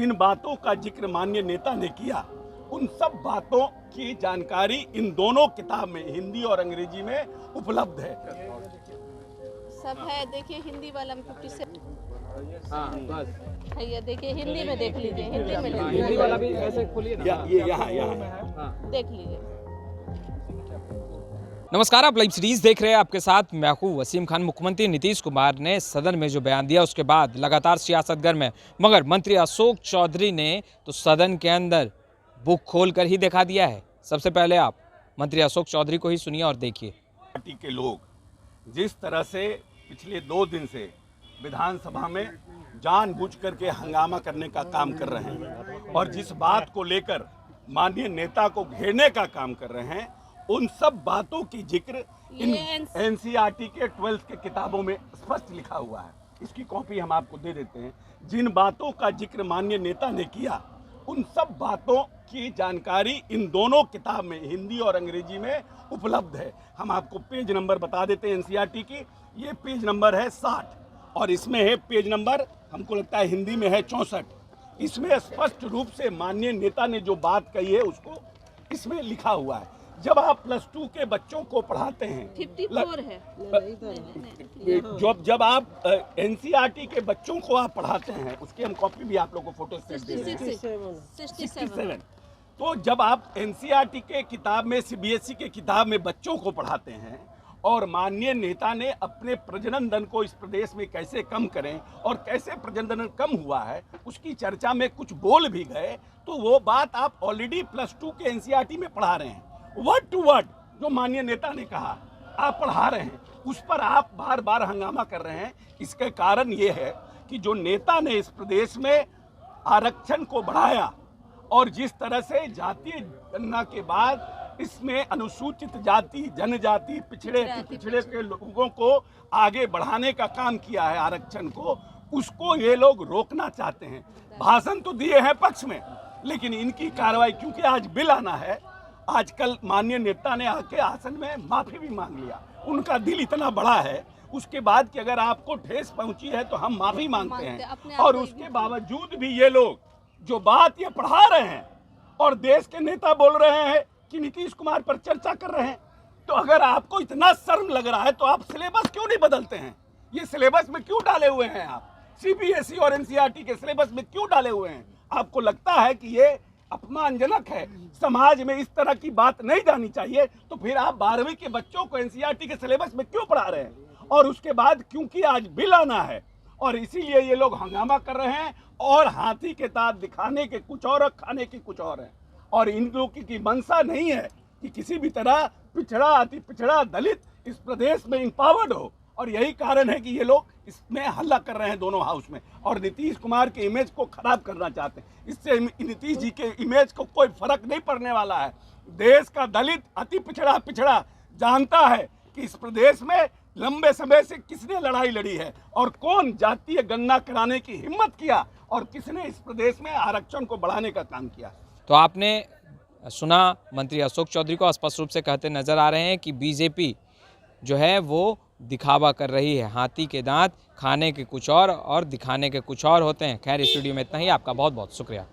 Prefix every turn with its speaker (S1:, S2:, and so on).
S1: जिन बातों का जिक्र माननीय नेता ने किया, उन सब बातों की जानकारी इन दोनों किताब में, हिंदी और अंग्रेजी में उपलब्ध है।
S2: सब है, देखिए हिंदी वाला में 57।
S3: हाँ बस
S2: भैया देखिए हिंदी में देख लीजिए, हिंदी में
S3: हिंदी वाला भी ऐसे खोलिए ना।
S1: ये यहाँ
S2: देख लीजिए।
S4: नमस्कार, आप लाइव सीरीज देख रहे हैं। आपके साथ मैं हूं वसीम खान। मुख्यमंत्री नीतीश कुमार ने सदन में जो बयान दिया उसके बाद लगातार सियासत गर्म है, मगर मंत्री अशोक चौधरी ने तो सदन के अंदर बुक खोल कर ही दिखा दिया है। सबसे पहले आप मंत्री अशोक चौधरी को ही सुनिए और देखिए।
S1: पार्टी के लोग जिस तरह से पिछले 2 दिन से विधानसभा में जानबूझ करके हंगामा करने का काम कर रहे हैं और जिस बात को लेकर माननीय नेता को घेरने का काम कर रहे हैं, उन सब बातों की जिक्र इन एनसीईआरटी के 12th के किताबों में स्पष्ट लिखा हुआ है। इसकी कॉपी हम आपको दे देते हैं। जिन बातों का जिक्र माननीय नेता ने किया, उन सब बातों की जानकारी इन दोनों किताब में, हिंदी और अंग्रेजी में उपलब्ध है। हम आपको पेज नंबर बता देते हैं एनसीईआरटी की। ये पेज नंबर है 60 और इसमें है पेज नंबर, हमको लगता है हिंदी में है 64। इसमें स्पष्ट रूप से माननीय नेता ने जो बात कही है उसको इसमें लिखा हुआ है। जब आप +2 के बच्चों को पढ़ाते हैं,
S2: 54 है।
S1: जब आप एनसीईआरटी के बच्चों को आप पढ़ाते हैं, उसकी हम कॉपी भी आप लोगों को फोटो स्टेट दे रहे हैं। 67। तो जब आप एनसीईआरटी के किताब में, सीबीएसई के किताब में बच्चों को पढ़ाते हैं और माननीय नेता ने अपने प्रजनन दर को इस प्रदेश में कैसे कम करें और कैसे प्रजनन कम हुआ है उसकी चर्चा में कुछ बोल भी गए, तो वो बात आप ऑलरेडी +2 के एनसीईआरटी में पढ़ा रहे हैं। वर्ड टू वर्ड जो माननीय नेता ने कहा आप पढ़ा रहे हैं, उस पर आप बार बार हंगामा कर रहे हैं। इसके कारण ये है कि जो नेता ने इस प्रदेश में आरक्षण को बढ़ाया और जिस तरह से जातीय गणना के बाद इसमें अनुसूचित जाति, जनजाति, पिछड़े के लोगों को आगे बढ़ाने का काम किया है आरक्षण को, उसको ये लोग रोकना चाहते हैं। भाषण तो दिए हैं पक्ष में, लेकिन इनकी कार्रवाई, क्योंकि आज बिल आना है, आजकल माननीय नेता ने आके आसन में माफी भी मांग लिया। उनका दिल इतना बड़ा है उसके बाद कि अगर आपको ठेस पहुंची है तो हम माफी मांगते हैं। और उसके बावजूद भी ये लोग जो बात ये पढ़ा रहे हैं और देश के नेता बोल रहे हैं कि नीतीश कुमार पर चर्चा कर रहे हैं, तो अगर आपको इतना शर्म लग रहा है तो आप सिलेबस क्यों नहीं बदलते हैं? ये सिलेबस में क्यों डाले हुए हैं आप? सीबीएसई और एनसीईआरटी के सिलेबस में क्यों डाले हुए हैं? आपको लगता है कि ये अपमानजनक है, समाज में इस तरह की बात नहीं जानी चाहिए, तो फिर आप 12वीं के बच्चों को एनसीईआरटी के सिलेबस में क्यों पढ़ा रहे हैं? और उसके बाद क्योंकि आज बिल आना है और इसीलिए ये लोग हंगामा कर रहे हैं और हाथी के दांत दिखाने के कुछ और, खाने के कुछ और है। और इन लोगों की मंशा नहीं है कि किसी भी तरह पिछड़ा, अति पिछड़ा, दलित इस प्रदेश में इंपावर्ड हो, और यही कारण है कि ये लोग इसमें हल्ला कर रहे हैं दोनों हाउस में और नीतीश कुमार के इमेज को खराब करना चाहते हैं। इससे नीतीश जी के इमेज को कोई फर्क नहीं पड़ने वाला है। देश का दलित, अति पिछड़ा जानता है कि इस प्रदेश में लंबे समय से किसने लड़ाई लड़ी है और कौन जातीय गणना कराने की हिम्मत किया और किसने इस प्रदेश में आरक्षण को बढ़ाने का काम किया।
S4: तो आपने सुना, मंत्री अशोक चौधरी को स्पष्ट रूप से कहते नजर आ रहे हैं कि बीजेपी जो है वो दिखावा कर रही है। हाथी के दांत खाने के कुछ और दिखाने के कुछ और होते हैं। खैर, स्टूडियो में इतना ही। आपका बहुत बहुत शुक्रिया।